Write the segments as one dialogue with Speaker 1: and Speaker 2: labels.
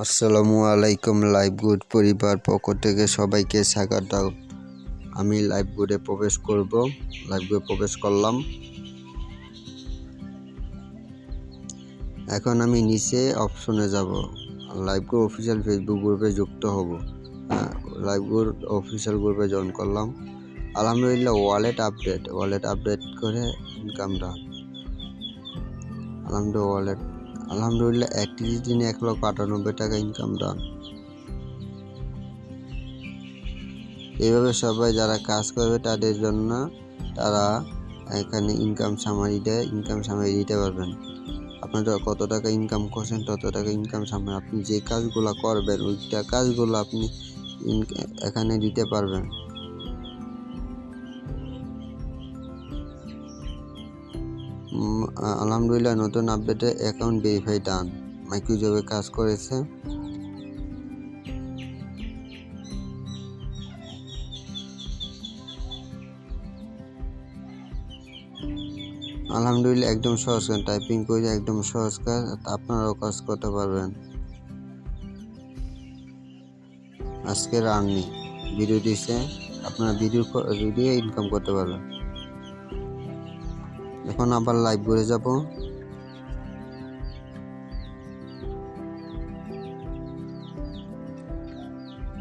Speaker 1: আসসালামু আলাইকুম। Live good পরিবার পক্ষ থেকে সবাইকে স্বাগত। আমি লাইভ গুডে প্রবেশ করব। লাইভ গুডে প্রবেশ করলাম। এখন আমি নিচে অপশনে যাব। লাইভ গুড অফিসিয়াল ফেসবুক গ্রুপে যুক্ত হব। লাইভ গুড অফিসিয়াল গ্রুপে জয়েন করলাম। আলহামদুলিল্লাহ ওয়ালেট আপডেট করে ইনকাম ডান। আলহামদুলিল্লাহ 31 দিনে 1,98,000 টাকা ইনকাম ডান। এইভাবে সবাই যারা কাজ করবে তাদের জন্য তারা এখানে ইনকাম সামারি দিতে পারবেন। আপনারা কত টাকা ইনকাম করছেন তত টাকা ইনকাম সামারি, আপনি যে কাজগুলো করবেন ওই কাজগুলো আপনি এখানে দিতে পারবেন। আলহামদুলিল্লাহ নতুন আপডেটে অ্যাকাউন্ট ভেরিফাই ডান। মাইক্রোজবে কাজ করেছে। আলহামদুলিল্লাহ একদম সহজ কাজ, টাইপিং করে একদম সহজ কাজ, আপনারাও কাজ করতে পারবেন। আজকে রান্নি ভিডিও দিচ্ছে, আপনারা ভিডিও ইনকাম করতে পারবেন। এখন আবার লাইভ করে যাব।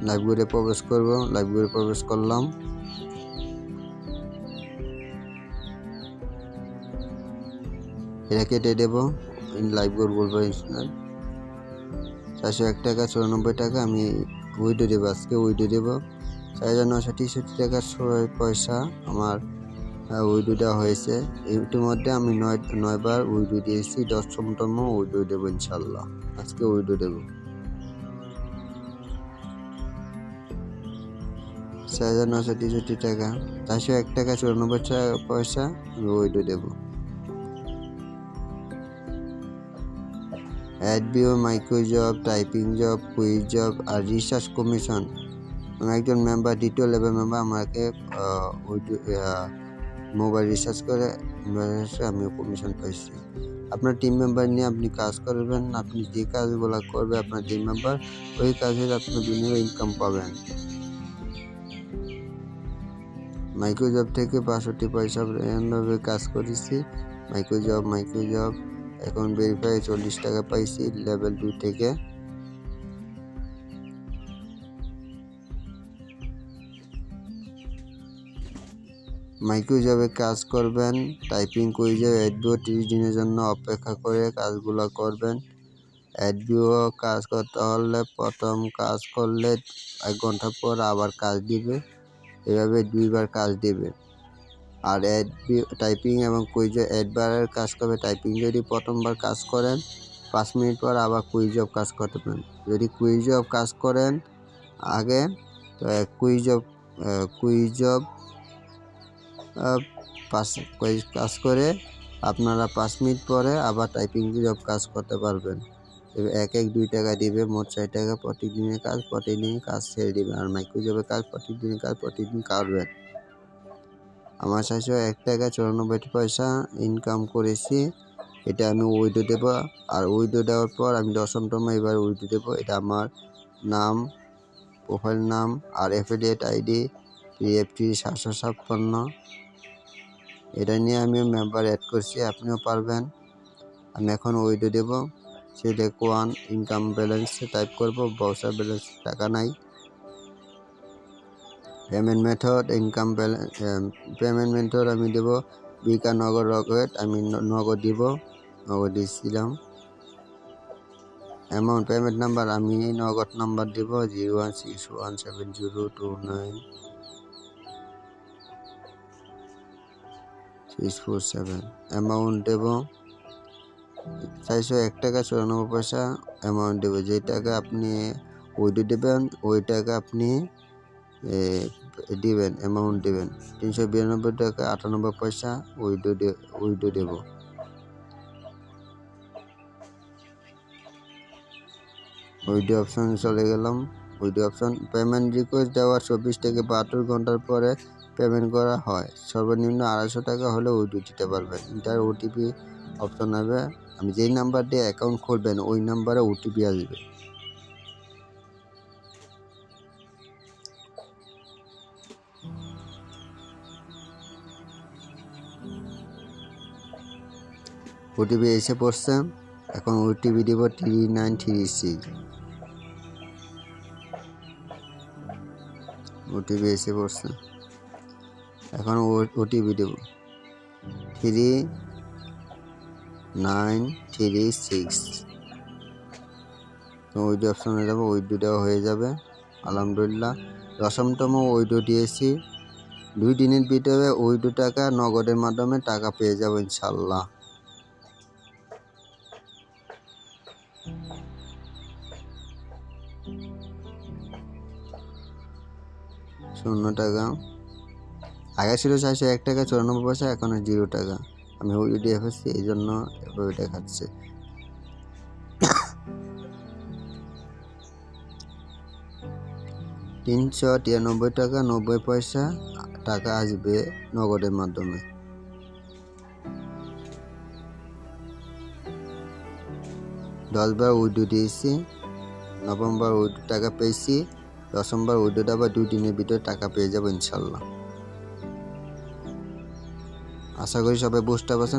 Speaker 1: লাইভ করে প্রবেশ করব। লাইভ করে প্রবেশ করলাম। এটা কেটে দেব। লাইভ করে বলবো 401 টাকা 94 টাকা আমি উইডো দেবো। আজকে উইডো দেবো 4,963 টাকা 6 পয়সা আমার উইডো দেওয়া হয়েছে। ইতিমধ্যে আমি 9 বার উইডো দিয়েছি। 10তম উইডো দেবো ইনশাল্লাহ। আজকে উইডো দেবো 4,963 টাকা 401 টাকা 94 পয়সা আমি উইডো দেবো। অ্যাডবিও, micro job, typing job, quiz job আর রিসার্চ কমিশন। আমি একজন মেম্বার, দ্বিতীয় লেভেল মেম্বার। আমাকে মোবাইল রিসার্চ করে আমি কমিশন পাইছি। আপনার টিম মেম্বার নিয়ে আপনি কাজ করবেন। আপনি যে কাজগুলো করবে আপনার টিম মেম্বার, ওই কাজের আপনি বিনিময়ে ইনকাম পাবেন। মাইক্রোজব থেকে 65 পয়সা এমনভাবে কাজ করেছি। মাইক্রোজব অ্যাকাউন্ট ভেরিফাই 40 টাকা পাইছি লেভেল 2 থেকে। মাইক্রোজবে কাজ করবেন, টাইপিং কুইজে অ্যাডবিও 30 দিনের জন্য অপেক্ষা করে কাজগুলো করবেন। অ্যাডবিও কাজ করতে হলে প্রথম কাজ করলে 1 ঘন্টা পর আবার কাজ দিবে, এভাবে 2 বার কাজ দিবে। আর টাইপিং এবং কুইজে 1 বারের কাজ করবে। টাইপিং যদি প্রথমবার কাজ করেন 5 মিনিট পর আবার কুইজব কাজ করবেন। যদি কুইজব কাজ করেন আগে কুইজব কাজ করে আপনারা 5 মিনিট পরে আবার টাইপিং জব কাজ করতে পারবেন। 2 টাকা দিবে, মোট 4 টাকা। প্রতিদিনের কাজ ছেড়ে দিবে। আর মাইক্রোজবের কাজ প্রতিদিন করবেন। আমার 401 টাকা 94 পয়সা ইনকাম করেছি। এটা আমি উইডো দেব। আর উইডো দেওয়ার পর আমি 10তম এবার উইডো দেব। এটা আমার নাম, প্রোফাইল নাম আর অ্যাফিলিয়েট আইডি PFT 756। এটা নিয়ে আমি মেম্বার অ্যাড করছি, আপনিও পারবেন। আমি এখন উইডো দেব। সিলেক্ট 1 ইনকাম ব্যালেন্স টাইপ করব। বাউচার ব্যালেন্স টাকা নাই। পেমেন্ট মেথড পেমেন্ট মেথড আমি দেব বিকা, নগদ, রকেট। আমি নগদ দিব, নগদ দিয়েছিলাম। অ্যামাউন্ট পেমেন্ট নাম্বার আমি নগদ নাম্বার দিব 01617029647। অ্যামাউন্ট দেব 401 টাকা 94 পয়সা অ্যামাউন্ট দেব। যে টাকা আপনি উইডো দেবেন ওই টাকা আপনি দিবেন, অ্যামাউন্ট দেবেন। 392 টাকা 98 পয়সা উইডো দেব। উইডো অপশন চলে গেলাম। উইডো অপশন পেমেন্ট রিকোয়েস্ট দেওয়ার 24 থেকে 72 ঘন্টার পরে পেমেন্ট করা হয়। সর্বনিম্ন 250 টাকা হলে উইডো দিতে পারবেন। ইন্টার ওটিপি অপশন হবে। আমি যেই নাম্বার দিয়ে অ্যাকাউন্ট খুলবেন ওই নাম্বারে ওটিপি আসবে। ওটিপি এসে পড়ছে। এখন ওটিপি দিব 3936। ওটিপি এসে পড়ছে। এখন ওটিপি দেব 3936। তো ওইডি অপশনে যাবো, ওইডিটাও হয়ে যাবে আলহামদুলিল্লাহ। দশমতম ওইডো দিয়েছি। 2 দিনের ভিতরে ওইডো টাকা নগদের মাধ্যমে টাকা পেয়ে যাবো ইনশাল্লাহ। শূন্য টাকা। আগে ছিল 401 টাকা 94 পয়সা, এখন 0 টাকা। আমি ওইডি এফেছি, এই জন্য এভাবে দেখাচ্ছে। টাকা 90 পয়সা টাকা আসবে নগদের মাধ্যমে। 10 বার উইড্রো দিয়েছি, নভেম্বর উইড্রো টাকা পেয়েছি, 10বার উইড্রোটা আবার 2 দিনের ভিতরে টাকা পেয়ে যাবো ইনশাল্লাহ। আশা করি সবাই বুঝতে পারছেন।